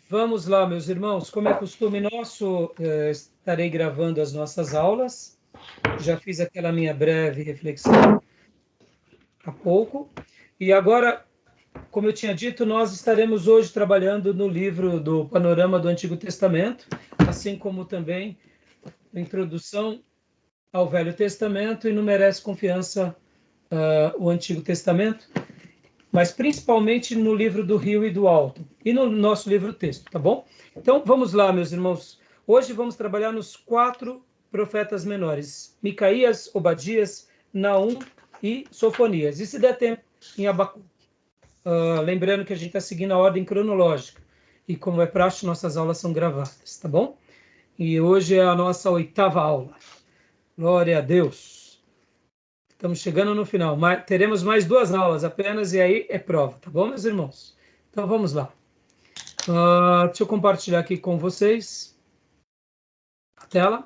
Vamos lá, meus irmãos. Como é costume nosso, estarei gravando as nossas aulas. Já fiz aquela minha breve reflexão há pouco. E agora, como eu tinha dito, nós estaremos hoje trabalhando no livro do Panorama do Antigo Testamento, assim como também a introdução ao Velho Testamento e no Merece Confiança, o Antigo Testamento, mas principalmente no livro do Rio e do Alto e no nosso livro texto, tá bom? Então vamos lá, meus irmãos. Hoje vamos trabalhar nos 4 profetas menores: Micaías, Obadias, Naum e Sofonias. E se der tempo, em Abacuque. Lembrando que a gente está seguindo a ordem cronológica. E como é praxe, nossas aulas são gravadas, tá bom? E hoje é a nossa 8ª aula. Glória a Deus. Estamos chegando no final. Teremos mais 2 aulas apenas e aí é prova, tá bom, meus irmãos? Então vamos lá. Deixa eu compartilhar aqui com vocês a tela.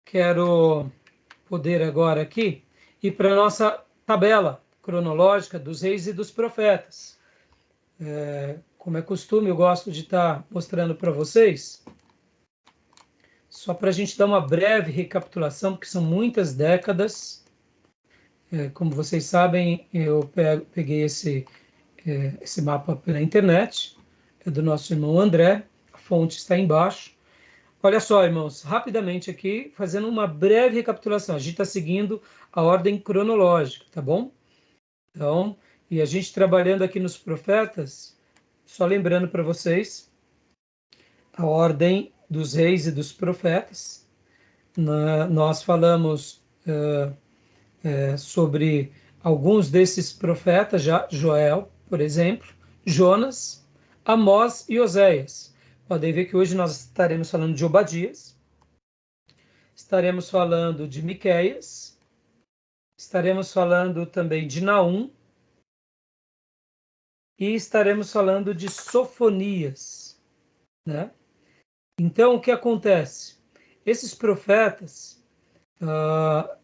Quero poder agora aqui ir para a nossa tabela cronológica dos reis e dos profetas. Como é costume, eu gosto de estar mostrando para vocês, só para a gente dar uma breve recapitulação, porque são muitas décadas. Como vocês sabem, eu peguei esse mapa pela internet, é do nosso irmão André, a fonte está embaixo. Olha só, irmãos, rapidamente aqui, fazendo uma breve recapitulação. A gente está seguindo a ordem cronológica, tá bom? Então, e a gente trabalhando aqui nos profetas, só lembrando para vocês a ordem dos reis e dos profetas. Nós falamos sobre alguns desses profetas, já Joel, por exemplo, Jonas, Amós e Oséias. Podem ver que hoje nós estaremos falando de Obadias, estaremos falando de Miqueias, estaremos falando também de Naum e estaremos falando de Sofonias, né? Então, o que acontece? Esses profetas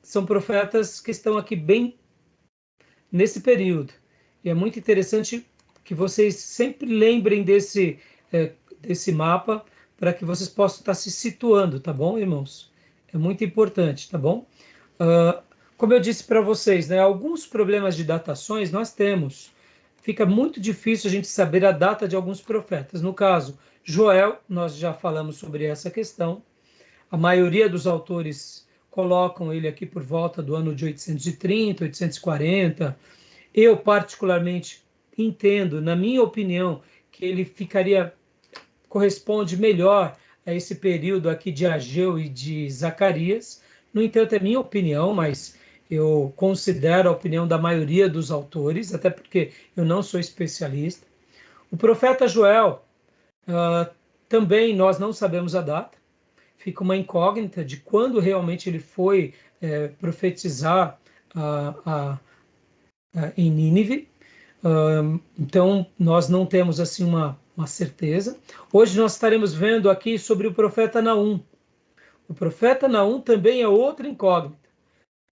são profetas que estão aqui bem nesse período. E é muito interessante que vocês sempre lembrem desse mapa para que vocês possam estar se situando, tá bom, irmãos? É muito importante, tá bom? Como eu disse para vocês, né, alguns problemas de datações nós temos. Fica muito difícil a gente saber a data de alguns profetas. No caso, Joel, nós já falamos sobre essa questão. A maioria dos autores colocam ele aqui por volta do ano de 830, 840. Eu, particularmente, entendo, na minha opinião, que ele corresponde melhor a esse período aqui de Ageu e de Zacarias. No entanto, é minha opinião, mas eu considero a opinião da maioria dos autores, até porque eu não sou especialista. O profeta Joel, também nós não sabemos a data, fica uma incógnita de quando realmente ele foi profetizar em Nínive. Então, nós não temos assim uma certeza. Hoje nós estaremos vendo aqui sobre o profeta Naum. O profeta Naum também é outra incógnita.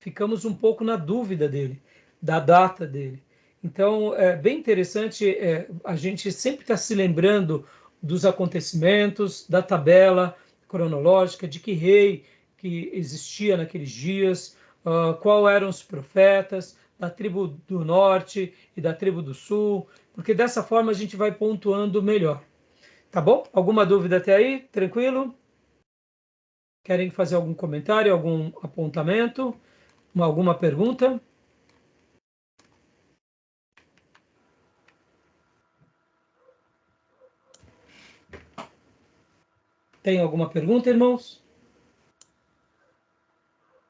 Ficamos um pouco na dúvida dele, da data dele. Então, é bem interessante a gente sempre estar se lembrando dos acontecimentos, da tabela cronológica, de que rei que existia naqueles dias, qual eram os profetas, da tribo do norte e da tribo do sul, porque dessa forma a gente vai pontuando melhor. Tá bom? Alguma dúvida até aí? Tranquilo? Querem fazer algum comentário, algum apontamento? Alguma pergunta? Tem alguma pergunta, irmãos?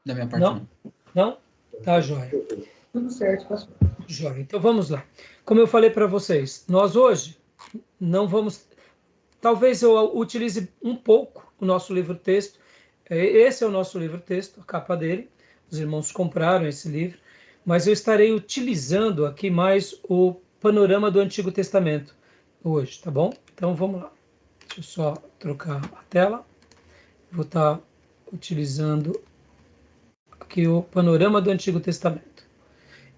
Da minha parte, não. Não? Tá, joia. Tudo certo, pastor. Joia. Então vamos lá. Como eu falei para vocês, nós hoje não vamos. Talvez eu utilize um pouco o nosso livro-texto. Esse é o nosso livro-texto, a capa dele. Os irmãos compraram esse livro. Mas eu estarei utilizando aqui mais o panorama do Antigo Testamento hoje, tá bom? Então vamos lá. Deixa Deixa eu só trocar a tela. Vou estar utilizando aqui o panorama do Antigo Testamento.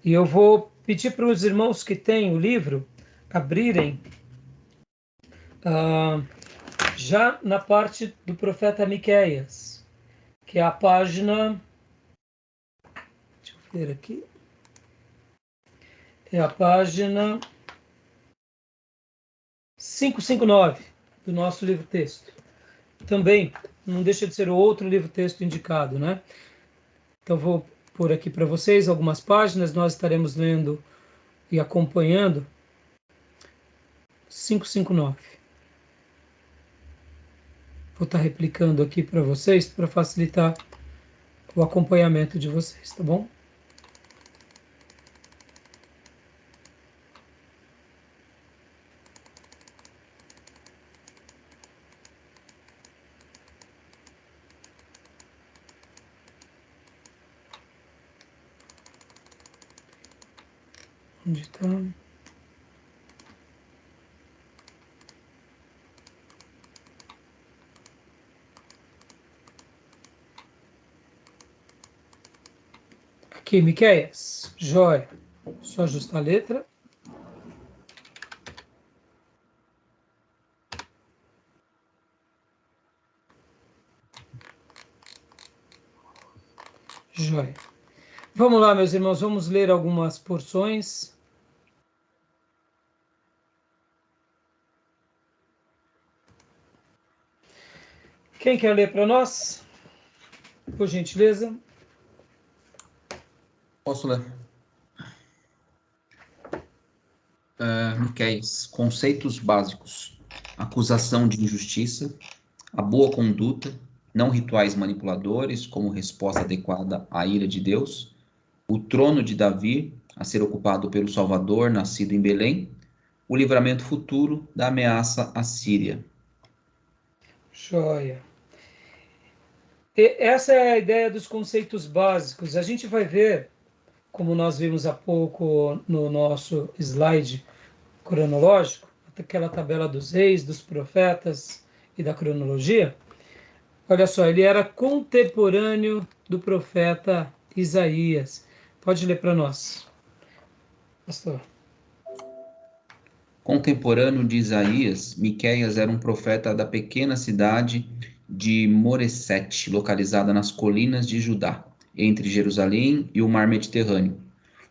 E eu vou pedir para os irmãos que têm o livro abrirem já na parte do profeta Miqueias, que é a página. Deixa eu ver aqui. É a página 559 do nosso livro-texto. Também não deixa de ser o outro livro-texto indicado, né? Então vou pôr aqui para vocês algumas páginas, nós estaremos lendo e acompanhando 559. Vou estar replicando aqui para vocês para facilitar o acompanhamento de vocês, tá bom? Onde está? Aqui, Miqueias. Jóia. Só ajustar a letra. Jóia. Vamos lá, meus irmãos, vamos ler algumas porções. Quem quer ler para nós? Por gentileza. Posso ler? Miqueias, conceitos básicos. Acusação de injustiça, a boa conduta, não rituais manipuladores como resposta adequada à ira de Deus, o trono de Davi a ser ocupado pelo Salvador nascido em Belém, o livramento futuro da ameaça à Síria. Joia. E essa é a ideia dos conceitos básicos. A gente vai ver, como nós vimos há pouco no nosso slide cronológico, aquela tabela dos reis, dos profetas e da cronologia. Olha só, ele era contemporâneo do profeta Isaías. Pode ler para nós, pastor. Contemporâneo de Isaías, Miqueias era um profeta da pequena cidade de Moresete, localizada nas colinas de Judá, entre Jerusalém e o mar Mediterrâneo.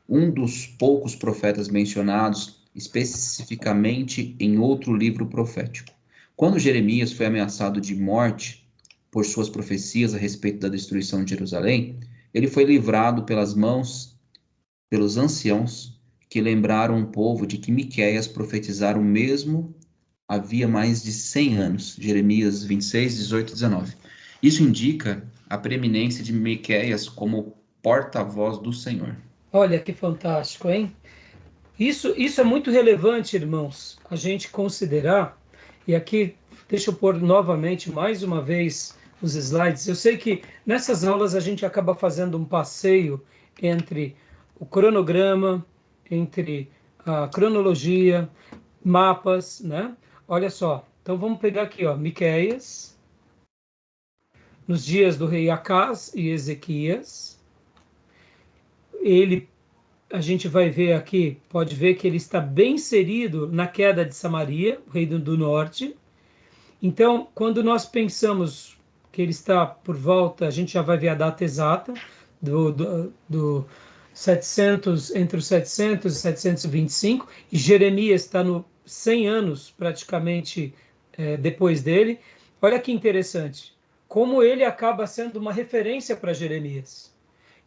Um dos poucos profetas mencionados especificamente em outro livro profético. Quando Jeremias foi ameaçado de morte por suas profecias a respeito da destruição de Jerusalém, ele foi livrado pelos anciãos que lembraram o povo de que Miqueias profetizara o mesmo havia mais de 100 anos. Jeremias 26, 18 e 19. Isso indica a preeminência de Miqueias como porta-voz do Senhor. Olha que fantástico, hein? Isso é muito relevante, irmãos, a gente considerar, e aqui deixa eu pôr novamente, mais uma vez, os slides. Eu sei que nessas aulas a gente acaba fazendo um passeio entre o cronograma, entre a cronologia, mapas, né? Olha só, então vamos pegar aqui, ó, Miqueias, nos dias do rei Acaz e Ezequias. A gente vai ver aqui, pode ver que ele está bem inserido na queda de Samaria, o reino do norte. Então, quando nós pensamos que ele está por volta, a gente já vai ver a data exata do 700, entre os 700 e 725, e Jeremias está no 100 anos praticamente depois dele. Olha que interessante, como ele acaba sendo uma referência para Jeremias.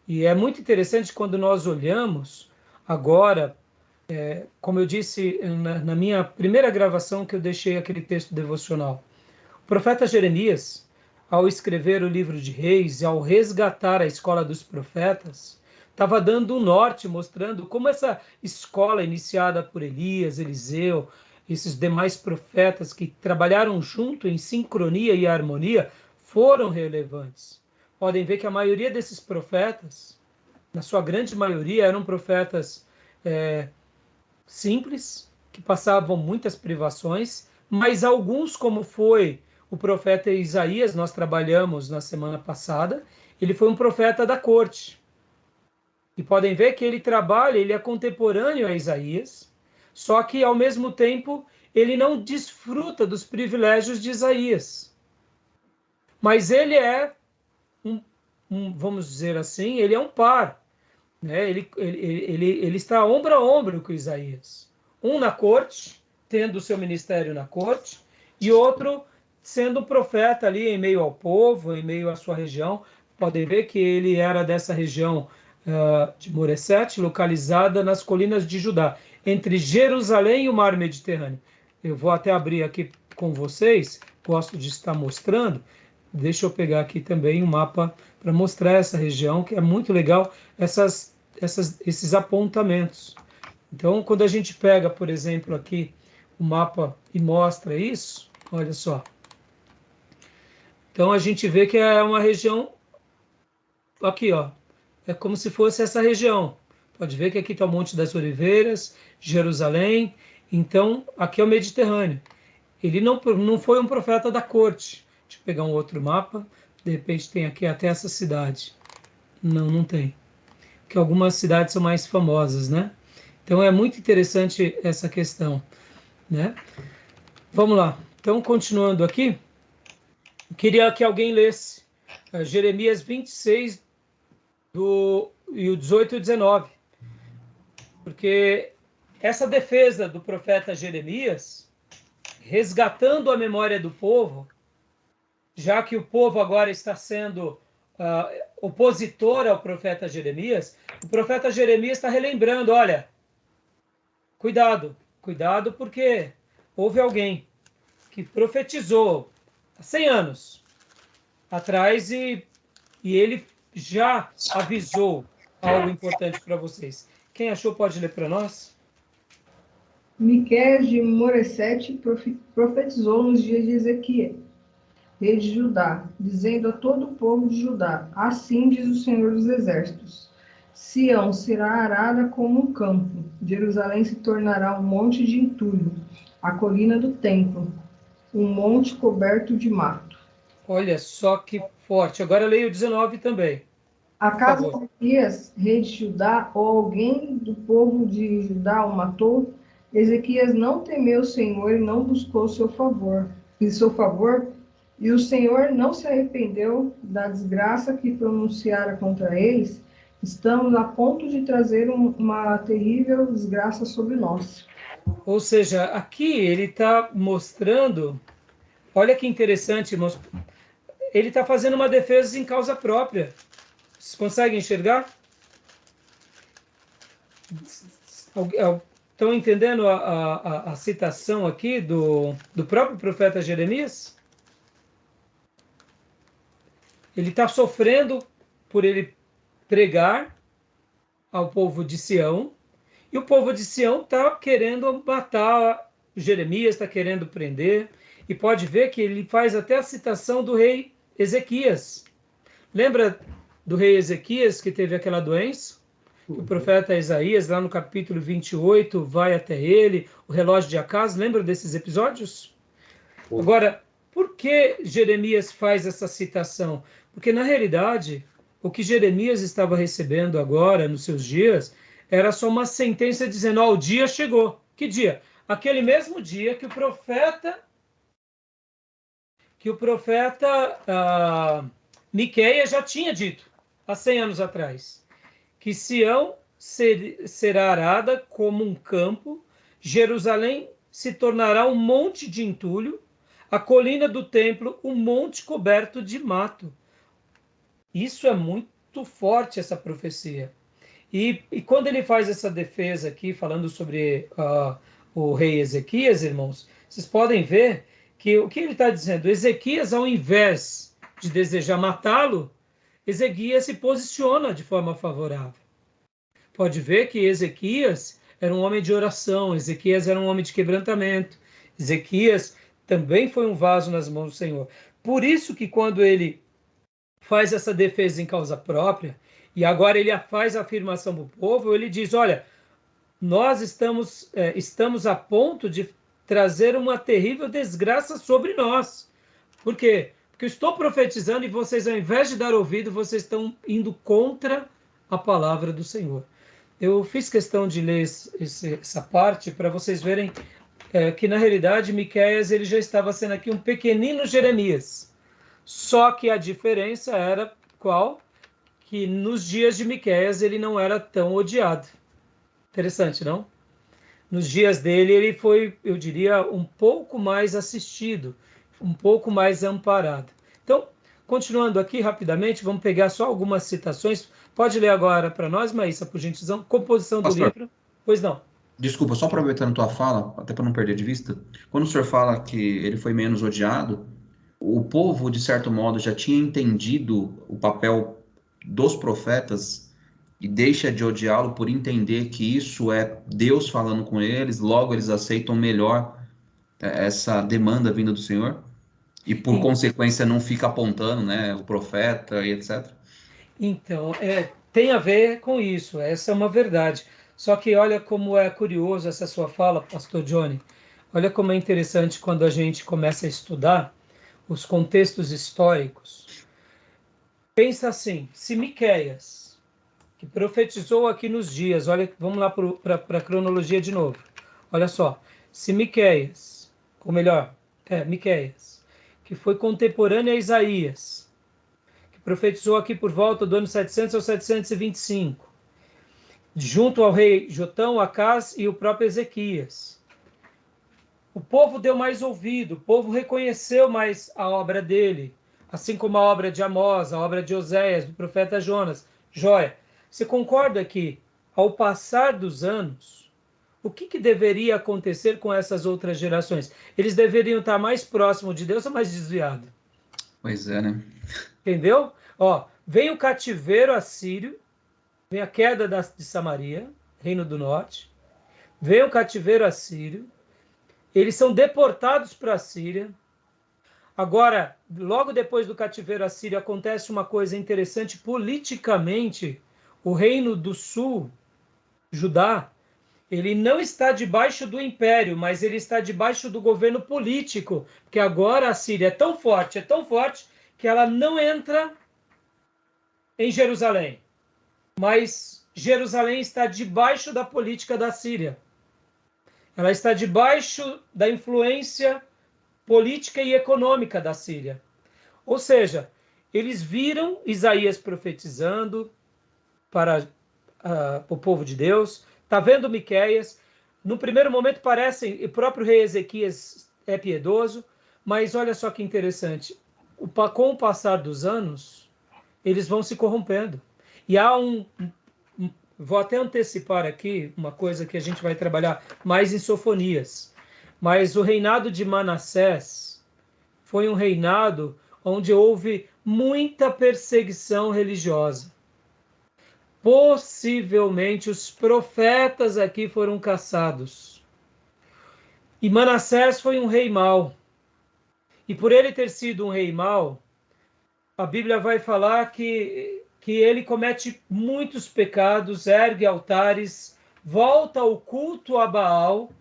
E é muito interessante quando nós olhamos agora, como eu disse na minha primeira gravação que eu deixei aquele texto devocional, o profeta Jeremias, ao escrever o livro de Reis e ao resgatar a escola dos profetas, estava dando um norte, mostrando como essa escola iniciada por Elias, Eliseu, esses demais profetas que trabalharam junto em sincronia e harmonia, foram relevantes. Podem ver que a maioria desses profetas, na sua grande maioria, eram profetas simples, que passavam muitas privações, mas alguns, como foi o profeta Isaías, nós trabalhamos na semana passada, ele foi um profeta da corte. E podem ver que ele trabalha, ele é contemporâneo a Isaías, só que ao mesmo tempo ele não desfruta dos privilégios de Isaías. Mas ele é vamos dizer assim, ele é um par, né? Ele está ombro a ombro com Isaías. Um na corte, tendo o seu ministério na corte, e outro sendo um profeta ali em meio ao povo, em meio à sua região. Podem ver que ele era dessa região de Moresete, localizada nas colinas de Judá, entre Jerusalém e o Mar Mediterrâneo. Eu vou até abrir aqui com vocês, gosto de estar mostrando. Deixa eu pegar aqui também um mapa para mostrar essa região, que é muito legal, esses apontamentos. Então, quando a gente pega, por exemplo, aqui o mapa e mostra isso, olha só. Então, a gente vê que é uma região, aqui, ó, é como se fosse essa região. Pode ver que aqui está o Monte das Oliveiras, Jerusalém. Então, aqui é o Mediterrâneo. Ele não foi um profeta da corte. Deixa eu pegar um outro mapa. De repente tem aqui até essa cidade. Não tem. Porque algumas cidades são mais famosas, né? Então é muito interessante essa questão, né? Vamos lá. Então, continuando aqui, eu queria que alguém lesse Jeremias 26, e o 18 e o 19. Porque essa defesa do profeta Jeremias, resgatando a memória do povo, já que o povo agora está sendo opositor ao profeta Jeremias, o profeta Jeremias está relembrando, olha, cuidado, porque houve alguém que profetizou há 100 anos atrás e ele já avisou algo importante para vocês. Quem achou pode ler para nós? Miqueias de Moresete profetizou nos dias de Ezequiel, rei de Judá, dizendo a todo o povo de Judá: assim diz o Senhor dos Exércitos: Sião será arada como um campo, Jerusalém se tornará um monte de entulho, a colina do templo, um monte coberto de mato. Olha só que forte. Agora leio o 19 também. Acaso Ezequias, rei de Judá, ou alguém do povo de Judá o matou? Ezequias não temeu o Senhor e não buscou seu favor, e o Senhor não se arrependeu da desgraça que pronunciara contra eles. Estamos a ponto de trazer uma terrível desgraça sobre nós. Ou seja, aqui ele está mostrando, olha que interessante, irmãos, ele está fazendo uma defesa em causa própria. Vocês conseguem enxergar? Estão entendendo a citação aqui do próprio profeta Jeremias? Ele está sofrendo por ele pregar ao povo de Sião, e o povo de Sião está querendo matar Jeremias, está querendo prender, e pode ver que ele faz até a citação do rei Ezequias. Lembra do rei Ezequias que teve aquela doença? O profeta Isaías, lá no capítulo 28, vai até ele, o relógio de Acaz. Lembra desses episódios? Agora, por que Jeremias faz essa citação? Porque, na realidade, o que Jeremias estava recebendo agora, nos seus dias, era só uma sentença dizendo, o dia chegou. Que dia? Aquele mesmo dia que o profeta Miqueias já tinha dito, há 100 anos atrás, que Sião será arada como um campo, Jerusalém se tornará um monte de entulho, a colina do templo um monte coberto de mato. Isso é muito forte, essa profecia. E quando ele faz essa defesa aqui, falando sobre o rei Ezequias, irmãos, vocês podem ver que o que ele está dizendo? Ezequias, ao invés de desejar matá-lo, Ezequias se posiciona de forma favorável. Pode ver que Ezequias era um homem de oração, Ezequias era um homem de quebrantamento, Ezequias também foi um vaso nas mãos do Senhor. Por isso que quando ele faz essa defesa em causa própria, e agora ele faz a afirmação para o povo, ele diz, olha, nós estamos a ponto de trazer uma terrível desgraça sobre nós. Por quê? Porque eu estou profetizando e vocês, ao invés de dar ouvido, vocês estão indo contra a palavra do Senhor. Eu fiz questão de ler essa parte para vocês verem que, na realidade, Miqueias ele já estava sendo aqui um pequenino Jeremias. Só que a diferença era qual? Que nos dias de Miqueias ele não era tão odiado. Interessante, não? Nos dias dele ele foi, eu diria, um pouco mais assistido, um pouco mais amparado. Então, continuando aqui rapidamente, vamos pegar só algumas citações. Pode ler agora para nós, Maísa, por gentileza, composição do Pastor, livro. Pois não. desculpa, só aproveitando tua fala, até para não perder de vista, quando o senhor fala que ele foi menos odiado, o povo, de certo modo, já tinha entendido o papel dos profetas e deixa de odiá-lo por entender que isso é Deus falando com eles, logo eles aceitam melhor essa demanda vinda do Senhor e, por consequência, não fica apontando, né, o profeta e etc. Então, tem a ver com isso, essa é uma verdade. Só que olha como é curioso essa sua fala, Pastor Johnny. Olha como é interessante quando a gente começa a estudar os contextos históricos. Pensa assim, se Miqueias, que profetizou aqui nos dias, olha, vamos lá para a cronologia de novo. Olha só, se Miqueias, ou melhor, Miqueias, que foi contemporâneo a Isaías, profetizou aqui por volta do ano 700 ao 725, junto ao rei Jotão, Acás e o próprio Ezequias. O povo deu mais ouvido, o povo reconheceu mais a obra dele, assim como a obra de Amós, a obra de Oséias, do profeta Jonas. Joia, você concorda que, ao passar dos anos, o que deveria acontecer com essas outras gerações? Eles deveriam estar mais próximos de Deus ou mais desviados? Pois é, né? Entendeu? Ó, vem o cativeiro assírio, vem a queda de Samaria, Reino do Norte, vem o cativeiro assírio, eles são deportados para a Síria. Agora, logo depois do cativeiro assírio, acontece uma coisa interessante politicamente. O Reino do Sul, Judá, ele não está debaixo do império, mas ele está debaixo do governo político, porque agora a Síria é tão forte, que ela não entra em Jerusalém, mas Jerusalém está debaixo da política da Síria. Ela está debaixo da influência política e econômica da Síria. Ou seja, eles viram Isaías profetizando para o povo de Deus, está vendo Miqueias. No primeiro momento parece, o próprio rei Ezequias é piedoso, mas olha só que interessante, com o passar dos anos, eles vão se corrompendo. E há vou até antecipar aqui uma coisa que a gente vai trabalhar mais em Sofonias, mas o reinado de Manassés foi um reinado onde houve muita perseguição religiosa. Possivelmente os profetas aqui foram caçados. E Manassés foi um rei mau. E por ele ter sido um rei mau, a Bíblia vai falar que ele comete muitos pecados, ergue altares, volta ao culto a Baal,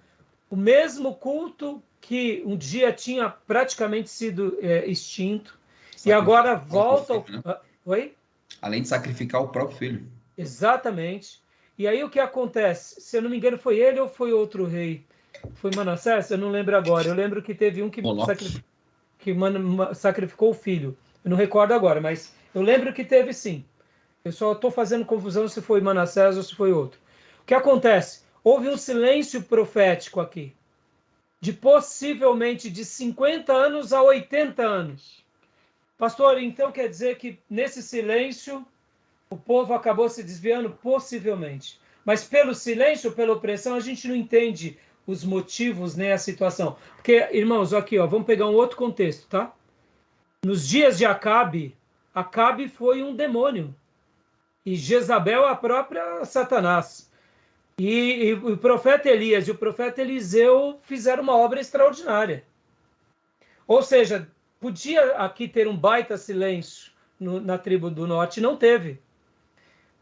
o mesmo culto que um dia tinha praticamente sido extinto, e agora volta ao... Filho, né? Oi? Além de sacrificar o próprio filho. Exatamente. E aí o que acontece? Se eu não me engano, foi ele ou foi outro rei? Foi Manassés? Eu não lembro agora. Eu lembro que teve um que sacrificou o filho. Eu não recordo agora, mas eu lembro que teve sim. Eu só estou fazendo confusão se foi Manassés ou se foi outro. O que acontece? Houve um silêncio profético aqui, de possivelmente de 50 anos a 80 anos. Pastor, então quer dizer que nesse silêncio o povo acabou se desviando? Possivelmente. Mas pelo silêncio, pela opressão, a gente não entende os motivos nem a situação. Porque, irmãos, aqui, ó, vamos pegar um outro contexto, tá? Nos dias de Acabe, Acabe foi um demônio. E Jezabel a própria Satanás. E o profeta Elias e o profeta Eliseu fizeram uma obra extraordinária. Ou seja, podia aqui ter um baita silêncio na tribo do norte, não teve.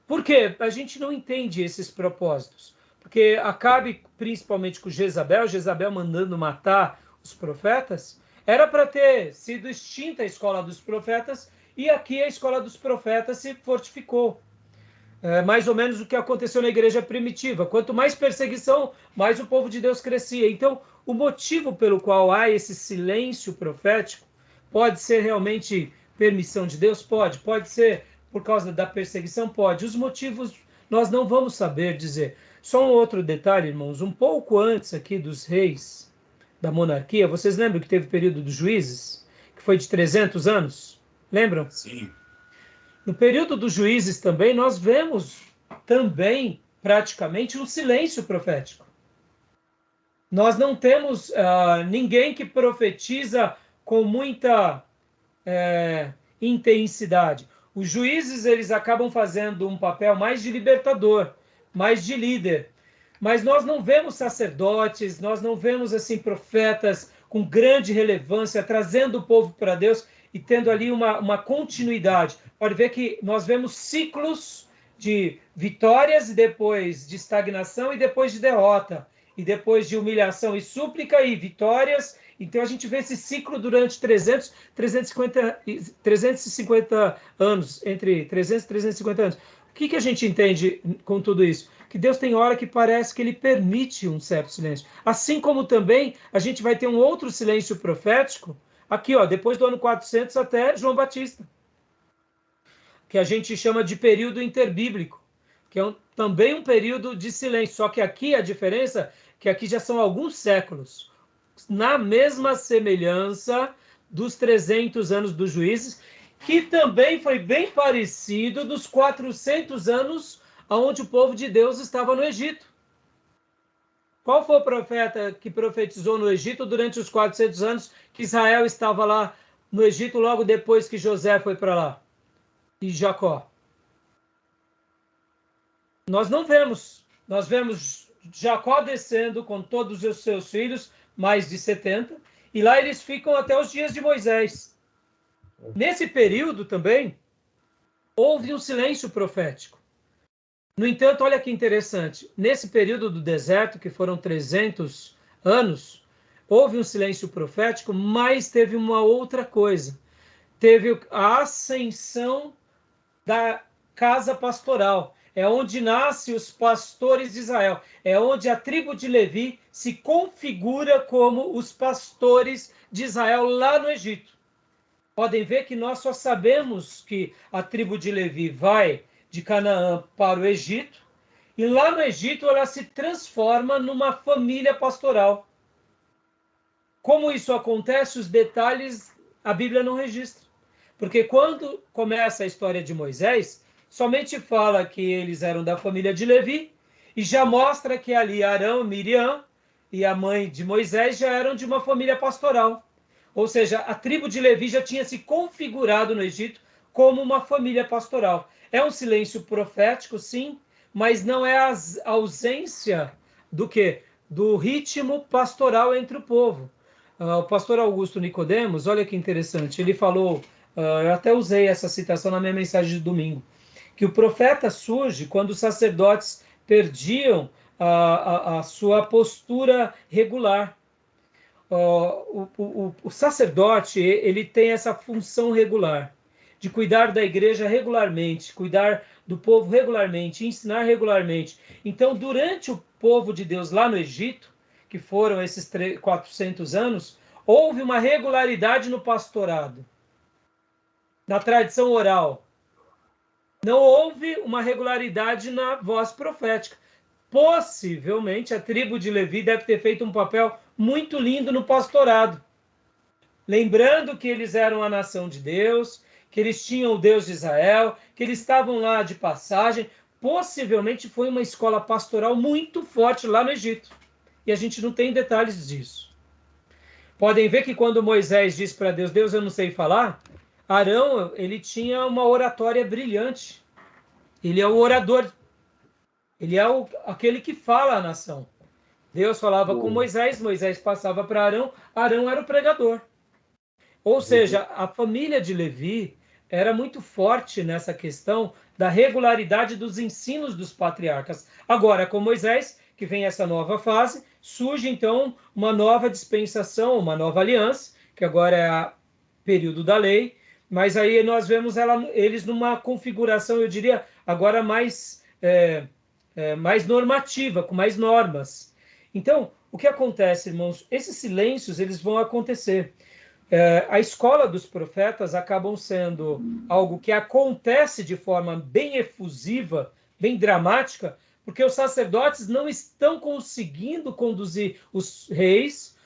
Por quê? A gente não entende esses propósitos. porque Acabe, principalmente com Jezabel mandando matar os profetas, era para ter sido extinta a escola dos profetas, e aqui a escola dos profetas se fortificou. Mais ou menos o que aconteceu na igreja primitiva. Quanto mais perseguição, mais o povo de Deus crescia. Então, o motivo pelo qual há esse silêncio profético pode ser realmente permissão de Deus? Pode ser por causa da perseguição? Pode. Os motivos nós não vamos saber dizer. Só um outro detalhe, irmãos, um pouco antes aqui dos reis da monarquia, vocês lembram que teve o período dos juízes, que foi de 300 anos? Lembram? Sim. No período dos juízes também, nós vemos também praticamente um silêncio profético. Nós não temos ninguém que profetiza com muita intensidade. Os juízes, eles acabam fazendo um papel mais de libertador, mais de líder. Mas nós não vemos sacerdotes, nós não vemos assim profetas com grande relevância, trazendo o povo para Deus e tendo ali uma continuidade. Pode ver que nós vemos ciclos de vitórias, e depois de estagnação, e depois de derrota, e depois de humilhação e súplica, e vitórias. Então a gente vê esse ciclo durante 350 anos, entre 300 e 350 anos. O que a gente entende com tudo isso? Que Deus tem hora que parece que ele permite um certo silêncio. Assim como também a gente vai ter um outro silêncio profético, aqui, depois do ano 400 até João Batista, que a gente chama de período interbíblico, que é também um período de silêncio. Só que aqui a diferença é que aqui já são alguns séculos, na mesma semelhança dos 300 anos dos juízes, que também foi bem parecido dos 400 anos onde o povo de Deus estava no Egito. Qual foi o profeta que profetizou no Egito durante os 400 anos que Israel estava lá no Egito, logo depois que José foi para lá? E Jacó? Nós não vemos. Nós vemos Jacó descendo com todos os seus filhos, mais de 70, e lá eles ficam até os dias de Moisés. Nesse período também, houve um silêncio profético. No entanto, olha que interessante, nesse período do deserto, que foram 300 anos, houve um silêncio profético, mas teve uma outra coisa. Teve a ascensão da casa pastoral. É onde nascem os pastores de Israel. É onde a tribo de Levi se configura como os pastores de Israel lá no Egito. Podem ver que nós só sabemos que a tribo de Levi vai de Canaã para o Egito, e lá no Egito ela se transforma numa família pastoral. Como isso acontece, os detalhes a Bíblia não registra. Porque quando começa a história de Moisés, somente fala que eles eram da família de Levi, e já mostra que ali Arão, Miriam e a mãe de Moisés já eram de uma família pastoral. Ou seja, a tribo de Levi já tinha se configurado no Egito como uma família pastoral. É um silêncio profético, sim, mas não é a ausência do quê? Do ritmo pastoral entre o povo. O pastor Augusto Nicodemos, olha que interessante, ele falou, eu até usei essa citação na minha mensagem de domingo, que o profeta surge quando os sacerdotes perdiam a sua postura regular. O sacerdote, ele tem essa função regular, de cuidar da igreja regularmente, cuidar do povo regularmente, ensinar regularmente. Então, durante o povo de Deus lá no Egito, que foram esses 400 anos, houve uma regularidade no pastorado, na tradição oral. Não houve uma regularidade na voz profética. Possivelmente, a tribo de Levi deve ter feito um papel muito lindo no pastorado. Lembrando que eles eram a nação de Deus, que eles tinham o Deus de Israel, que eles estavam lá de passagem. Possivelmente foi uma escola pastoral muito forte lá no Egito. E a gente não tem detalhes disso. Podem ver que quando Moisés disse para Deus, Deus, eu não sei falar, Arão, ele tinha uma oratória brilhante. Ele é o orador. Ele é aquele que fala à nação. Deus falava com Moisés, Moisés passava para Arão, Arão era o pregador. Ou seja, a família de Levi era muito forte nessa questão da regularidade dos ensinos dos patriarcas. Agora, com Moisés, que vem essa nova fase, surge então uma nova dispensação, uma nova aliança, que agora é o período da lei, mas aí nós vemos eles numa configuração, eu diria, agora mais normativa, com mais normas. Então, o que acontece, irmãos? Esses silêncios, eles vão acontecer. A escola dos profetas acabam sendo algo que acontece de forma bem efusiva, bem dramática, porque os sacerdotes não estão conseguindo conduzir os reis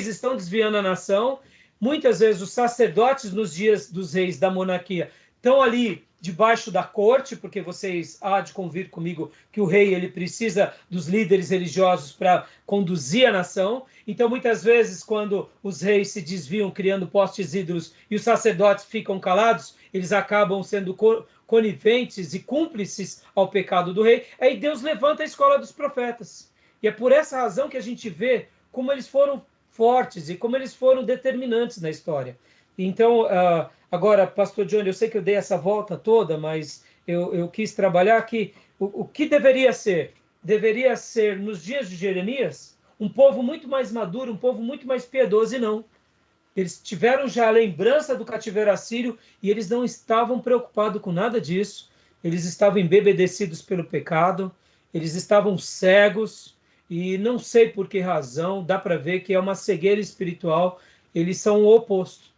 estão desviando a nação. Muitas vezes os sacerdotes nos dias dos reis da monarquia estão ali debaixo da corte, porque vocês há de convir comigo que o rei ele precisa dos líderes religiosos para conduzir a nação. Então, muitas vezes, quando os reis se desviam criando postes ídolos e os sacerdotes ficam calados, eles acabam sendo coniventes e cúmplices ao pecado do rei. Aí Deus levanta a escola dos profetas. E é por essa razão que a gente vê como eles foram fortes e como eles foram determinantes na história. Então, agora, pastor Johnny, eu sei que eu dei essa volta toda, mas eu quis trabalhar que o que deveria ser? Deveria ser, nos dias de Jeremias, um povo muito mais maduro, um povo muito mais piedoso, e não. Eles tiveram já a lembrança do cativeiro assírio e eles não estavam preocupados com nada disso. Eles estavam embebedecidos pelo pecado, eles estavam cegos, e não sei por que razão, dá para ver que é uma cegueira espiritual, eles são o oposto.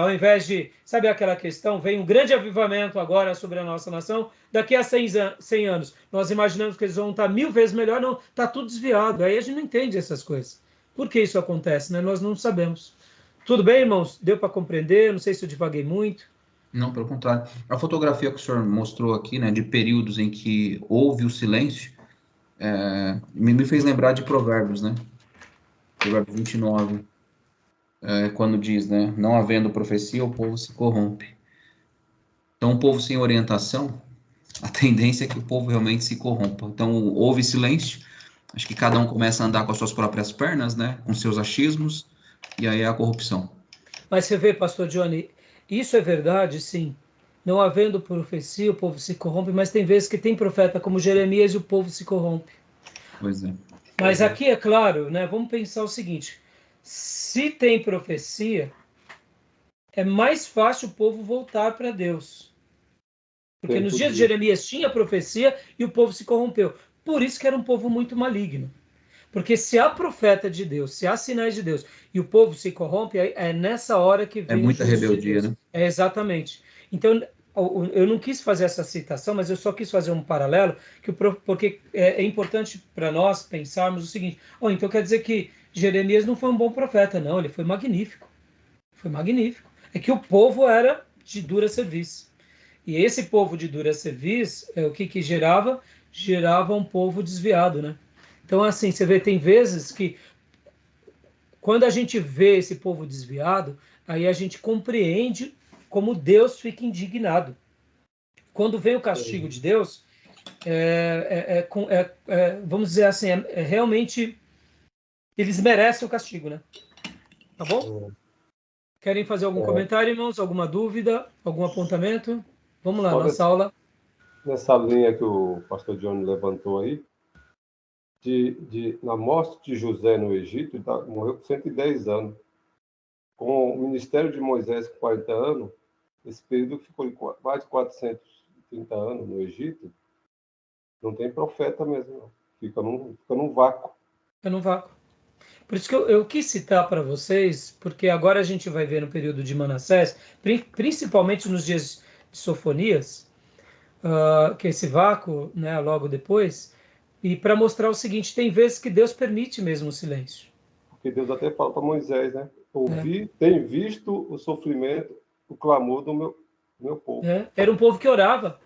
Ao invés de, sabe aquela questão, vem um grande avivamento agora sobre a nossa nação, daqui a 100 anos, nós imaginamos que eles vão estar 1000 vezes melhor, não, está tudo desviado, aí a gente não entende essas coisas. Por que isso acontece? Nós não sabemos. Tudo bem, irmãos? Deu para compreender? Não sei se eu divaguei muito. Não, pelo contrário. A fotografia que o senhor mostrou aqui, né, de períodos em que houve o silêncio, me fez lembrar de Provérbios, né? Provérbios 29. Quando diz, né, não havendo profecia, o povo se corrompe. Então, o povo sem orientação, a tendência é que o povo realmente se corrompa. Então, houve silêncio, acho que cada um começa a andar com as suas próprias pernas, né, com seus achismos, e aí é a corrupção. Mas você vê, pastor Johnny, isso é verdade, sim. Não havendo profecia, o povo se corrompe, mas tem vezes que tem profeta como Jeremias e o povo se corrompe. Pois é. Mas aqui é claro, né, vamos pensar o seguinte, se tem profecia, é mais fácil o povo voltar para Deus. Porque nos dias de Jeremias tinha profecia e o povo se corrompeu. Por isso que era um povo muito maligno. Porque se há profeta de Deus, se há sinais de Deus e o povo se corrompe, é nessa hora que vem muita o juízo rebeldia, de Deus. né? Exatamente. Então, eu não quis fazer essa citação, mas eu só quis fazer um paralelo, porque é importante para nós pensarmos o seguinte, então quer dizer que Jeremias não foi um bom profeta, não, ele foi magnífico. Foi magnífico. É que o povo era de dura serviço. E esse povo de dura serviço, o que gerava? Gerava um povo desviado, né? Então, assim, você vê, tem vezes que quando a gente vê esse povo desviado, aí a gente compreende como Deus fica indignado. Quando vem o castigo de Deus, vamos dizer assim, realmente eles merecem o castigo, né? Tá bom? Querem fazer algum comentário, irmãos? Alguma dúvida? Algum apontamento? Vamos lá, nossa aula. Nessa linha que o pastor Johnny levantou aí, na morte de José no Egito, morreu com 110 anos. Com o ministério de Moisés com 40 anos, esse período que ficou mais de 430 anos no Egito, não tem profeta mesmo, não. Fica num vácuo. Fica num vácuo. Por isso que eu quis citar para vocês, porque agora a gente vai ver no período de Manassés, principalmente nos dias de Sofonias, que é esse vácuo, né, logo depois, e para mostrar o seguinte, tem vezes que Deus permite mesmo o silêncio. Porque Deus até fala para Moisés, né? Tem visto o sofrimento, o clamor do meu povo. Era um povo que orava.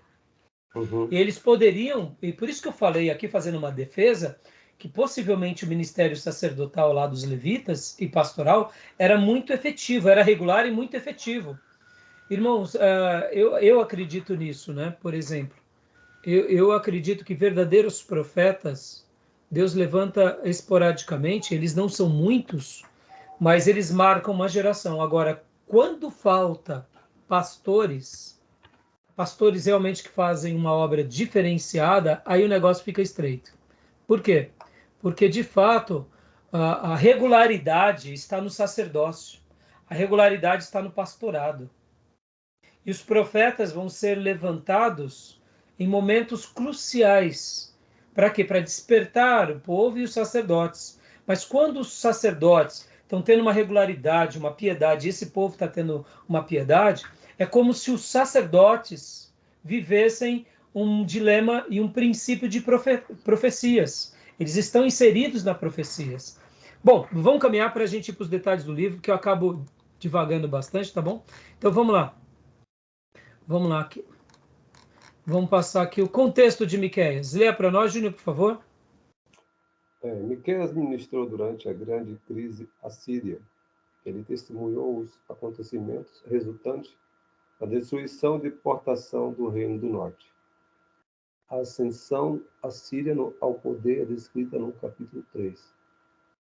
Uhum. E eles poderiam, e por isso que eu falei aqui, fazendo uma defesa, que possivelmente o ministério sacerdotal lá dos levitas e pastoral era muito efetivo, era regular e muito efetivo. Irmãos, eu acredito nisso, né? Por exemplo, eu acredito que verdadeiros profetas, Deus levanta esporadicamente, eles não são muitos, mas eles marcam uma geração. Agora, quando falta pastores realmente que fazem uma obra diferenciada, aí o negócio fica estreito. Por quê? porque de fato a regularidade está no sacerdócio, a regularidade está no pastorado. E os profetas vão ser levantados em momentos cruciais. Para quê? Para despertar o povo e os sacerdotes. Mas quando os sacerdotes estão tendo uma regularidade, uma piedade, e esse povo está tendo uma piedade, é como se os sacerdotes vivessem um dilema e um princípio de profecias. Eles estão inseridos nas profecias. Bom, vamos caminhar para a gente ir para os detalhes do livro, que eu acabo divagando bastante, tá bom? Então vamos lá. Vamos lá aqui. Vamos passar aqui o contexto de Miqueias. Leia para nós, Júnior, por favor. Miqueias ministrou durante a grande crise assíria. Ele testemunhou os acontecimentos resultantes da destruição e deportação do Reino do Norte. A ascensão assíria ao poder é descrita no capítulo 3.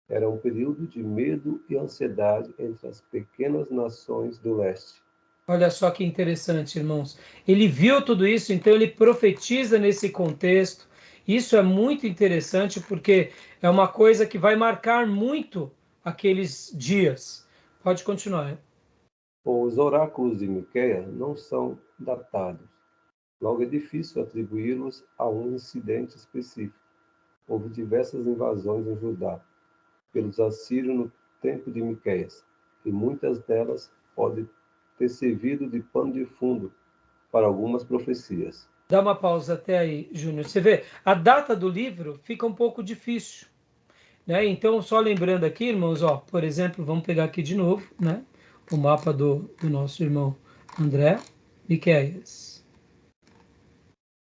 Era um período de medo e ansiedade entre as pequenas nações do leste. Olha só que interessante, irmãos. Ele viu tudo isso, então ele profetiza nesse contexto. Isso é muito interessante porque é uma coisa que vai marcar muito aqueles dias. Pode continuar. Os oráculos de Miqueias não são datados. Logo, é difícil atribuí-los a um incidente específico. Houve diversas invasões em Judá pelos assírios no tempo de Miqueias, e muitas delas podem ter servido de pano de fundo para algumas profecias. Dá uma pausa até aí, Júnior. Você vê, a data do livro fica um pouco difícil, né? Então, só lembrando aqui, irmãos, ó, por exemplo, vamos pegar aqui de novo, né? O mapa do nosso irmão André, Miqueias.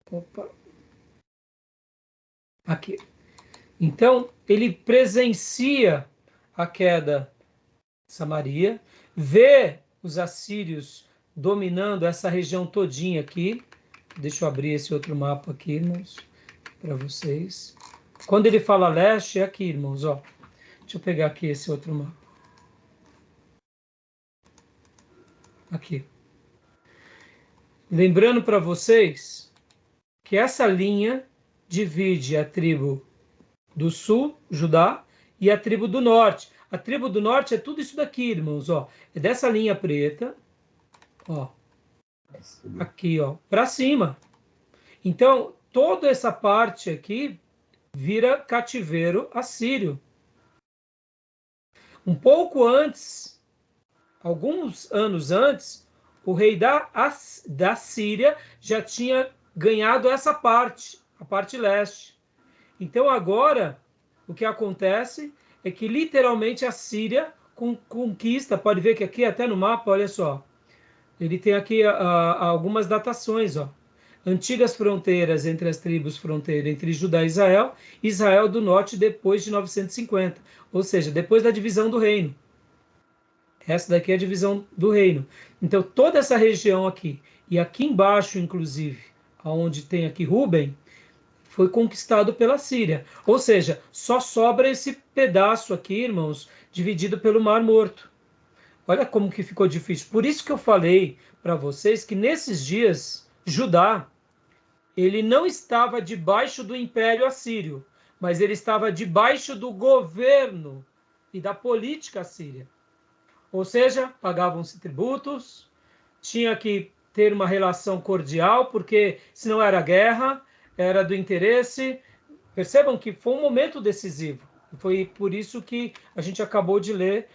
Opa. Aqui. Então, ele presencia a queda de Samaria, vê os assírios dominando essa região todinha aqui. Deixa eu abrir esse outro mapa aqui, irmãos, para vocês. Quando ele fala leste, é aqui, irmãos, ó. Deixa eu pegar aqui esse outro mapa. Aqui. Lembrando para vocês que essa linha divide a tribo do sul, Judá, e a tribo do norte. A tribo do norte é tudo isso daqui, irmãos, ó. É dessa linha preta, ó. Aqui, ó, para cima. Então, toda essa parte aqui vira cativeiro assírio. Um pouco antes, alguns anos antes, o rei da Síria já tinha ganhado essa parte, a parte leste. Então agora, o que acontece é que literalmente a Síria conquista, pode ver que aqui até no mapa, olha só, ele tem aqui algumas datações, ó. Antigas fronteiras entre as tribos fronteira entre Judá e Israel, Israel do norte depois de 950, ou seja, depois da divisão do reino. Essa daqui é a divisão do reino. Então toda essa região aqui, e aqui embaixo inclusive, onde tem aqui Ruben, foi conquistado pela Síria. Ou seja, só sobra esse pedaço aqui, irmãos, dividido pelo Mar Morto. Olha como que ficou difícil. Por isso que eu falei para vocês que nesses dias, Judá, ele não estava debaixo do Império Assírio, mas ele estava debaixo do governo e da política assíria. Ou seja, pagavam-se tributos, tinha que ter uma relação cordial, porque senão era guerra, era do interesse. Percebam que foi um momento decisivo. Foi por isso que a gente acabou de ler,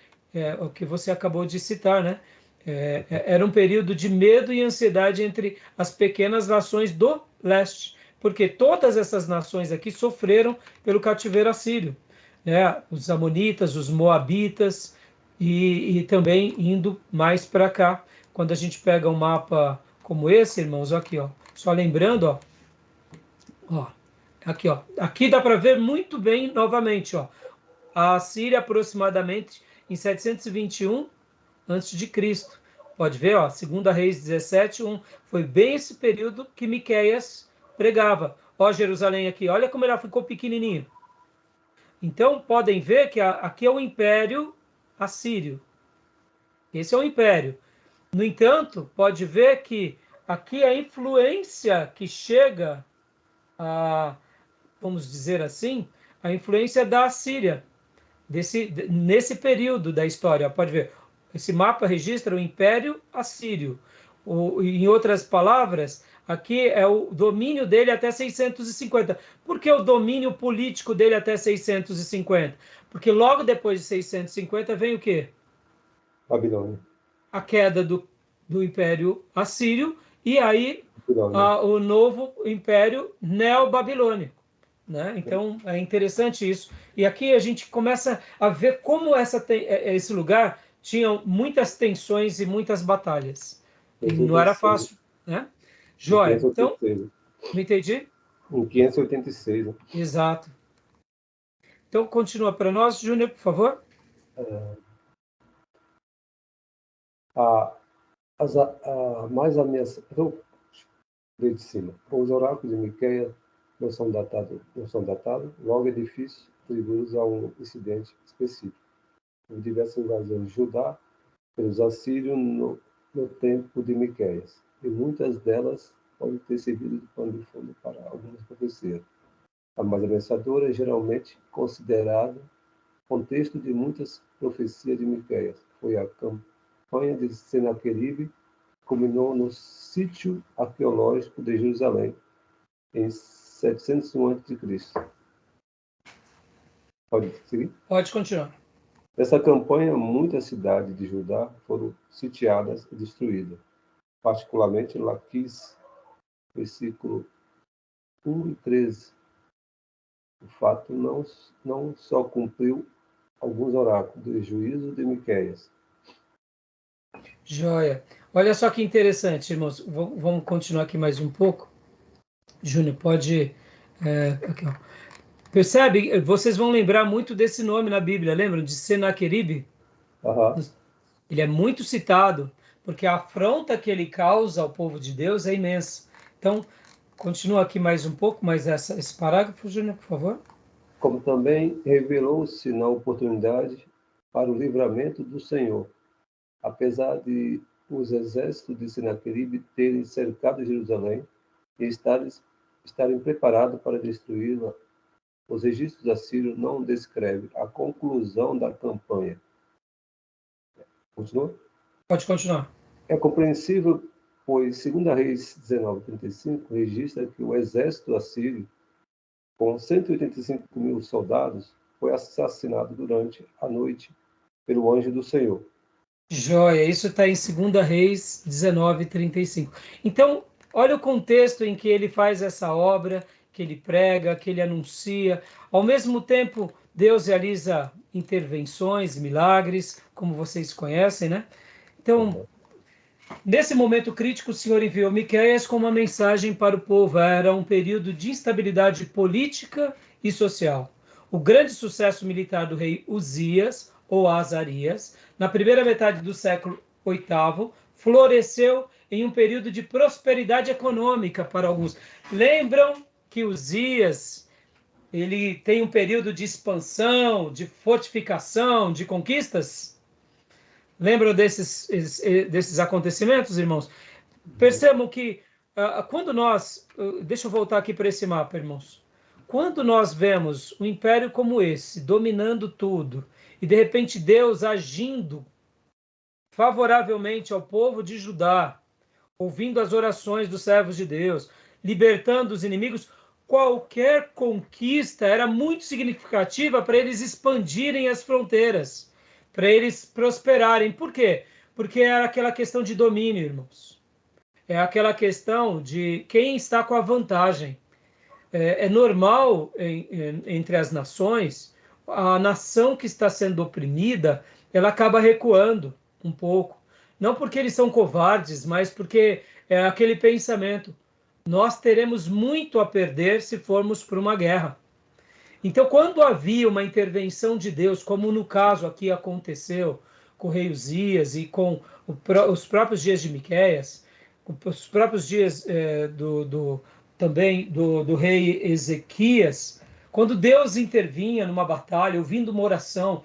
o que você acabou de citar, né? Era um período de medo e ansiedade entre as pequenas nações do leste, porque todas essas nações aqui sofreram pelo cativeiro assírio, né? Os amonitas, os moabitas, e também indo mais para cá. Quando a gente pega um mapa como esse, irmãos, aqui, ó, só lembrando, ó, aqui, ó, aqui dá para ver muito bem novamente, ó, a Síria aproximadamente em 721 a.C. Pode ver, ó, 2 Reis 17:1, foi bem esse período que Miqueias pregava. Ó, Jerusalém aqui, olha como ela ficou pequenininha. Então, podem ver que aqui é o Império Assírio. Esse é o Império. No entanto, pode ver que aqui a influência que chega a, vamos dizer assim, a influência da Assíria, nesse período da história. Pode ver, esse mapa registra o Império Assírio. Em outras palavras, aqui é o domínio dele até 650. Por que o domínio político dele até 650? Porque logo depois de 650 vem o quê? Babilônia. A queda do Império Assírio e aí o novo Império Neobabilônico. Né? Então, é interessante isso. E aqui a gente começa a ver como esse lugar tinha muitas tensões e muitas batalhas. E não era fácil. Né? Joia. Então, não entendi? Em 586. Né? Exato. Então, continua para nós, Júnior, por favor. Mais ameaça. Então, desde cima. Os oráculos de Miqueias não são datados. Logo é difícil atribuí-los a um incidente específico. Houve diversas invasões de Judá pelos assírios no tempo de Miqueias, e muitas delas podem ter servido de pano de fundo para algumas profecias. A mais ameaçadora é geralmente considerada contexto de muitas profecias de Miqueias. Foi a campanha de Senaqueribe, que culminou no sítio arqueológico de Jerusalém, em 701 a.C. Pode seguir? Pode continuar. Nessa campanha, muitas cidades de Judá foram sitiadas e destruídas, particularmente Laquis, versículo 1 e 13. O fato não só cumpriu alguns oráculos de juízo de Miqueias. Joia. Olha só que interessante, irmãos. Vamos continuar aqui mais um pouco. Júnior, pode... aqui, ó. Percebe? Vocês vão lembrar muito desse nome na Bíblia, lembram? De Senaqueribe? Ele é muito citado, porque a afronta que ele causa ao povo de Deus é imensa. Então, continua aqui mais um pouco, mais esse parágrafo, Júnior, por favor. Como também revelou-se na oportunidade para o livramento do Senhor, apesar de os exércitos de Senaqueribe terem cercado Jerusalém e estarem preparados para destruí-la, os registros assírios não descrevem a conclusão da campanha. Continua? Pode continuar. É compreensível, pois 2 Reis 19:35 registra que o exército assírio, com 185.000 soldados, foi assassinado durante a noite pelo anjo do Senhor. Joia, isso está em 2 Reis 19:35. Então, olha o contexto em que ele faz essa obra, que ele prega, que ele anuncia. Ao mesmo tempo, Deus realiza intervenções, milagres, como vocês conhecem, né? Então, nesse momento crítico, o Senhor enviou Miqueias com uma mensagem para o povo. Era um período de instabilidade política e social. O grande sucesso militar do rei Uzias, ou Azarias, na primeira metade do século VIII, floresceu em um período de prosperidade econômica para alguns. Lembram que Uzias ele tem um período de expansão, de fortificação, de conquistas? Lembram desses acontecimentos, irmãos? Percebam que quando nós... deixa eu voltar aqui para esse mapa, irmãos. Quando nós vemos um império como esse, dominando tudo, e de repente Deus agindo favoravelmente ao povo de Judá, ouvindo as orações dos servos de Deus, libertando os inimigos, qualquer conquista era muito significativa para eles expandirem as fronteiras, para eles prosperarem. Por quê? Porque era aquela questão de domínio, irmãos. É aquela questão de quem está com a vantagem. É normal entre as nações, a nação que está sendo oprimida, ela acaba recuando um pouco. Não porque eles são covardes, mas porque é aquele pensamento. Nós teremos muito a perder se formos para uma guerra. Então, quando havia uma intervenção de Deus, como no caso aqui aconteceu com o rei Uzias e com os próprios dias de Miqueias, os próprios dias também do rei Ezequias, quando Deus intervinha numa batalha, ouvindo uma oração,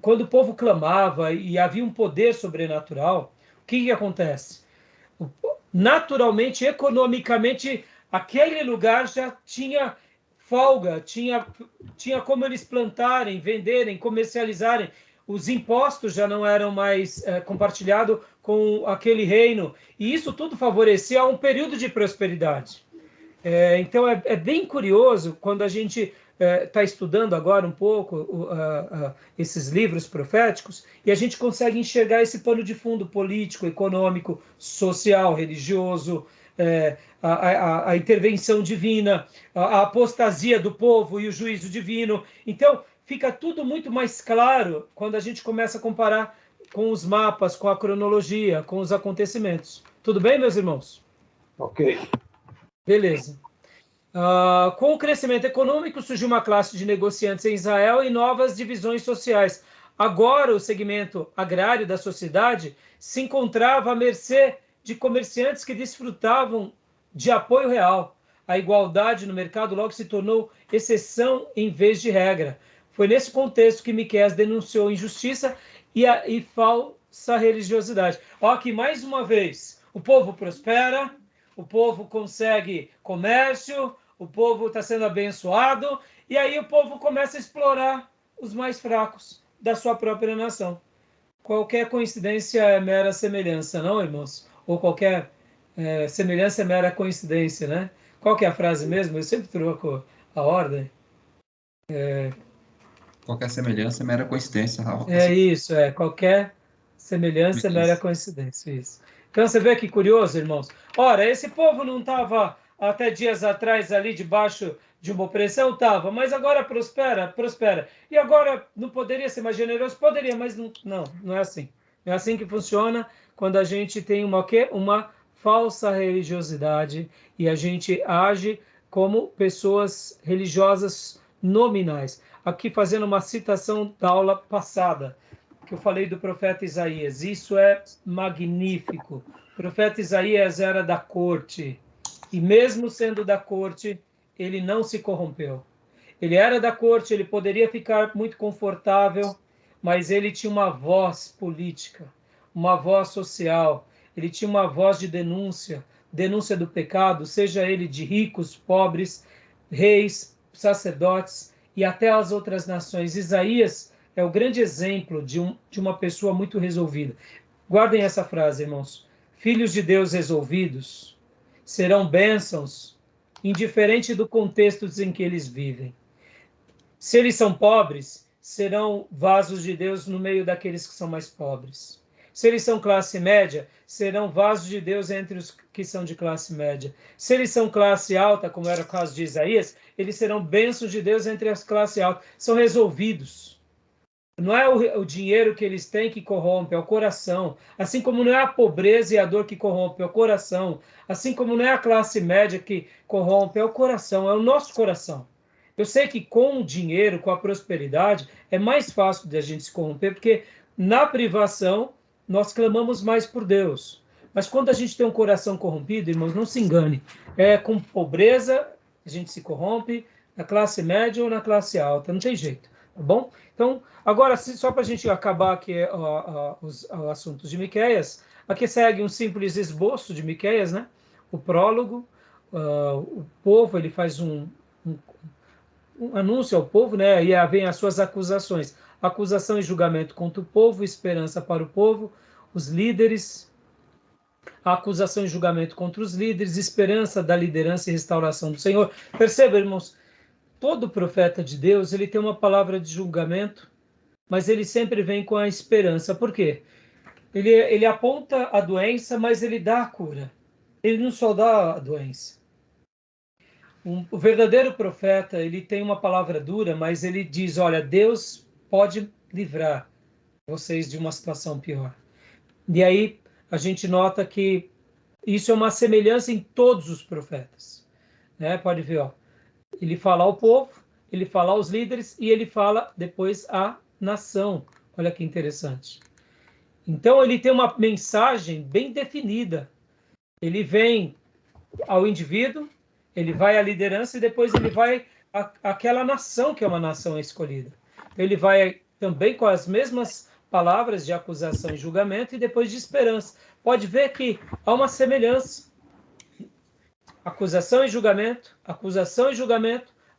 quando o povo clamava e havia um poder sobrenatural, o que acontece? Naturalmente, economicamente, aquele lugar já tinha folga, tinha como eles plantarem, venderem, comercializarem. Os impostos já não eram mais compartilhados com aquele reino. E isso tudo favorecia um período de prosperidade. Então, é bem curioso quando a gente está estudando agora um pouco esses livros proféticos e a gente consegue enxergar esse pano de fundo político, econômico, social, religioso, a intervenção divina, a apostasia do povo e o juízo divino. Então, fica tudo muito mais claro quando a gente começa a comparar com os mapas, com a cronologia, com os acontecimentos. Tudo bem, meus irmãos? Ok. Beleza. Com o crescimento econômico, surgiu uma classe de negociantes em Israel e novas divisões sociais. Agora, o segmento agrário da sociedade se encontrava à mercê de comerciantes que desfrutavam de apoio real. A igualdade no mercado logo se tornou exceção em vez de regra. Foi nesse contexto que Miqueias denunciou injustiça e falsa religiosidade. Aqui, mais uma vez, o povo prospera, o povo consegue comércio, o povo está sendo abençoado, e aí o povo começa a explorar os mais fracos da sua própria nação. Qualquer coincidência é mera semelhança, não, irmãos? Ou qualquer semelhança é mera coincidência, né? Qual que é a frase mesmo? Eu sempre troco a ordem. Qualquer semelhança é mera coincidência. Isso, qualquer semelhança é mera coincidência, isso. Então você vê que curioso, irmãos. Ora, esse povo não estava até dias atrás ali debaixo de uma opressão? Estava, mas agora prospera. E agora não poderia ser mais generoso? Poderia, mas não é assim. Não é assim que funciona quando a gente tem uma falsa religiosidade e a gente age como pessoas religiosas nominais. Aqui fazendo uma citação da aula passada, que eu falei do profeta Isaías. Isso é magnífico. O profeta Isaías era da corte, e mesmo sendo da corte, ele não se corrompeu. Ele era da corte, ele poderia ficar muito confortável, mas ele tinha uma voz política, uma voz social, ele tinha uma voz de denúncia do pecado, seja ele de ricos, pobres, reis, sacerdotes e até as outras nações. Isaías é o grande exemplo de uma pessoa muito resolvida. Guardem essa frase, irmãos. Filhos de Deus resolvidos serão bênçãos, indiferente do contexto em que eles vivem. Se eles são pobres, serão vasos de Deus no meio daqueles que são mais pobres. Se eles são classe média, serão vasos de Deus entre os que são de classe média. Se eles são classe alta, como era o caso de Isaías, eles serão bênçãos de Deus entre as classes altas. São resolvidos. Não é o dinheiro que eles têm que corrompe, é o coração. Assim como não é a pobreza e a dor que corrompe, é o coração. Assim como não é a classe média que corrompe, é o coração, é o nosso coração. Eu sei que com o dinheiro, com a prosperidade, é mais fácil de a gente se corromper, porque na privação nós clamamos mais por Deus. Mas quando a gente tem um coração corrompido, irmãos, não se engane. Com pobreza a gente se corrompe, na classe média ou na classe alta, não tem jeito, tá bom? Então, agora, só para a gente acabar aqui os assuntos de Miqueias, aqui segue um simples esboço de Miqueias, né? O prólogo, o povo, ele faz um anúncio ao povo, né? E vem as suas acusações. Acusação e julgamento contra o povo, esperança para o povo, os líderes, a acusação e julgamento contra os líderes, esperança da liderança e restauração do Senhor. Perceba, irmãos, todo profeta de Deus, ele tem uma palavra de julgamento, mas ele sempre vem com a esperança. Por quê? Ele aponta a doença, mas ele dá a cura. Ele não só dá a doença. O verdadeiro profeta, ele tem uma palavra dura, mas ele diz, olha, Deus pode livrar vocês de uma situação pior. E aí a gente nota que isso é uma semelhança em todos os profetas. Né? Pode ver, ó. Ele fala ao povo, ele fala aos líderes e ele fala depois à nação. Olha que interessante. Então ele tem uma mensagem bem definida. Ele vem ao indivíduo, ele vai à liderança e depois ele vai àquela nação que é uma nação escolhida. Ele vai também com as mesmas palavras de acusação e julgamento e depois de esperança. Pode ver que há uma semelhança. Acusação e julgamento,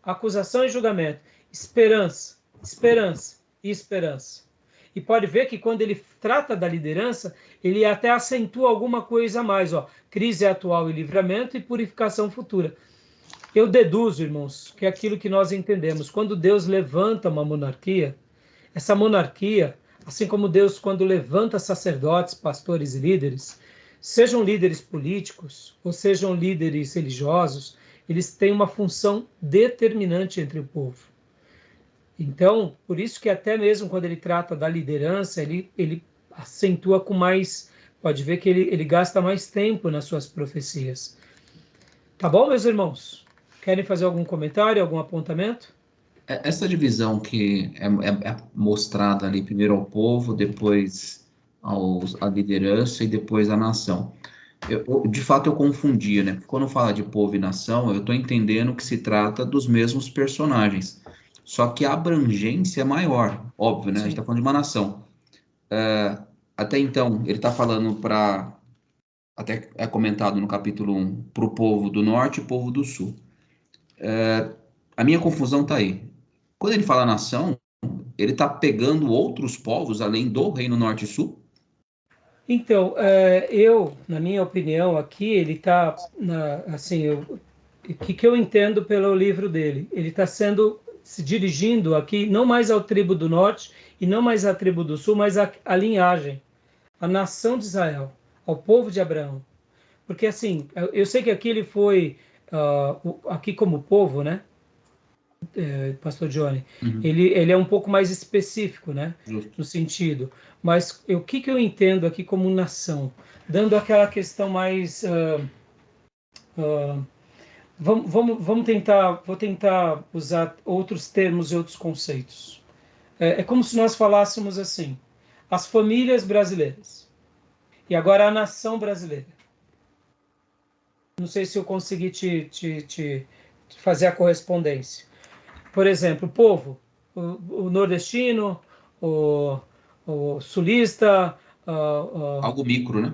acusação e julgamento, esperança, esperança e esperança. E pode ver que quando ele trata da liderança, ele até acentua alguma coisa a mais, ó, crise atual e livramento e purificação futura. Eu deduzo, irmãos, que é aquilo que nós entendemos. Quando Deus levanta uma monarquia, essa monarquia, assim como Deus quando levanta sacerdotes, pastores e líderes, sejam líderes políticos ou sejam líderes religiosos, eles têm uma função determinante entre o povo. Então, por isso que até mesmo quando ele trata da liderança, ele acentua com mais, pode ver que ele gasta mais tempo nas suas profecias. Tá bom, meus irmãos? Querem fazer algum comentário, algum apontamento? Essa divisão que é mostrada ali primeiro ao povo, depois à liderança e depois à nação. De fato, eu confundia, né? Porque quando fala de povo e nação, eu estou entendendo que se trata dos mesmos personagens. Só que a abrangência é maior, óbvio, né? A gente está falando de uma nação. Até então, ele está falando para, até é comentado no capítulo 1, para o povo do norte e povo do sul. A minha confusão está aí. Quando ele fala nação, ele está pegando outros povos além do Reino Norte e Sul? Então, na minha opinião, aqui ele está, assim, o que eu entendo pelo livro dele? Ele está se dirigindo aqui não mais ao tribo do norte e não mais à tribo do sul, mas à linhagem, à nação de Israel, ao povo de Abraão. Porque assim, eu sei que aqui ele foi, aqui como povo, né? Pastor Johnny, Uhum. ele é um pouco mais específico, né? Justo. No sentido. Mas o que eu entendo aqui como nação? Dando aquela questão mais... vou tentar usar outros termos e outros conceitos. É como se nós falássemos assim, as famílias brasileiras. E agora a nação brasileira. Não sei se eu consegui te fazer a correspondência. Por exemplo, o povo, o nordestino, o sulista, Algo micro, né?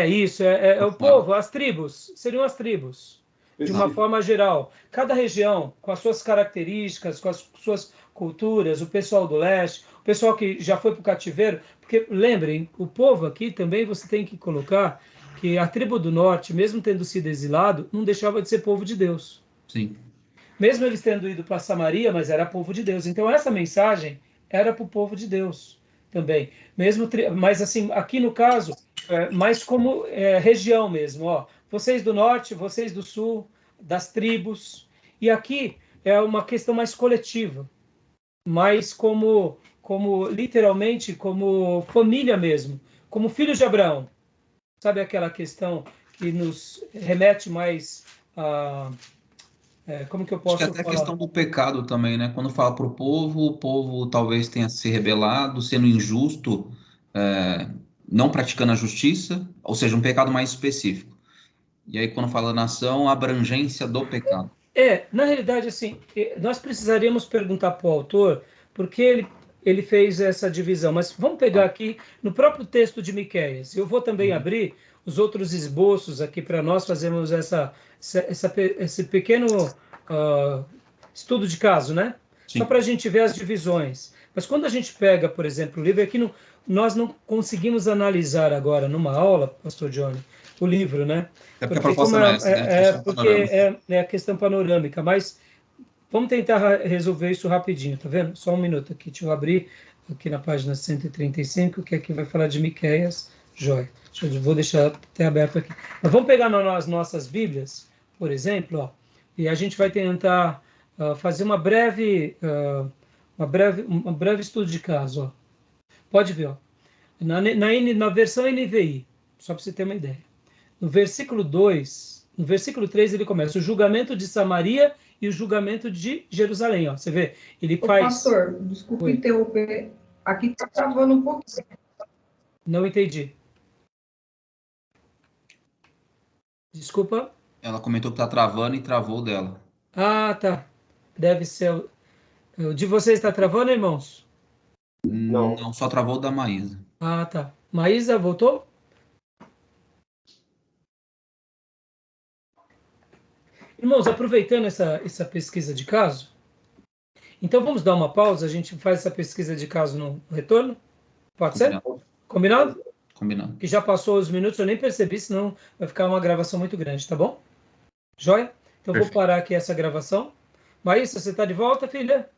isso, é o Claro. povo, as tribos, seriam as tribos, de uma Específico. forma geral. Cada região, com as suas características, com as suas culturas, o pessoal do leste, o pessoal que já foi para o cativeiro, porque lembrem, o povo aqui também você tem que colocar que a tribo do norte, mesmo tendo sido exilado, não deixava de ser povo de Deus. Sim. Mesmo eles tendo ido para Samaria, mas era povo de Deus. Então essa mensagem era para o povo de Deus também. Mas assim, aqui no caso, mais como região mesmo. Ó, vocês do norte, vocês do sul, das tribos. E aqui é uma questão mais coletiva, mais como literalmente como família mesmo, como filhos de Abraão. Sabe aquela questão que nos remete mais a como que eu Acho que posso até a falar? questão do pecado também, né? Quando fala para o povo talvez tenha se rebelado, sendo injusto, é, não praticando a justiça, ou seja, um pecado mais específico. E aí, quando fala nação, a abrangência do pecado. Na realidade, assim, nós precisaríamos perguntar para o autor por que ele fez essa divisão, mas vamos pegar aqui no próprio texto de Miqueias. Eu vou também Uhum. abrir os outros esboços aqui para nós fazermos esse pequeno estudo de caso, né? Só Sim. para a gente ver as divisões. Mas quando a gente pega, por exemplo, o livro aqui, nós não conseguimos analisar agora numa aula, Pastor Johnny, o livro, né? Até porque a Porque como proposta não é essa, né? É só um porque panorama. é a questão panorâmica, mas vamos tentar resolver isso rapidinho, tá vendo? Só um minuto aqui, deixa eu abrir aqui na página 135, que aqui vai falar de Miqueias, joia. Vou deixar até aberto aqui. Mas vamos pegar nas nossas Bíblias, por exemplo, ó, e a gente vai tentar fazer um breve estudo de caso, ó. Pode ver, ó. Na versão NVI, só para você ter uma ideia. No versículo 2, no versículo 3 ele começa o julgamento de Samaria e o julgamento de Jerusalém. Ó. Você vê, ele Ô, faz... pastor, desculpe Oi, interromper. Aqui está travando um pouquinho. não entendi. Desculpa. Ela comentou que tá travando e travou dela. Ah, tá. Deve ser... O de vocês está travando, irmãos? Não. Não, só travou o da Maísa. Ah, tá. Maísa, voltou? Irmãos, aproveitando essa pesquisa de caso, então vamos dar uma pausa, a gente faz essa pesquisa de caso no retorno? Pode ser? Combinado? Combinado. Que já passou os minutos, eu nem percebi, senão vai ficar uma gravação muito grande, tá bom? Joia? Então vou parar aqui essa gravação. Maísa, você está de volta, filha?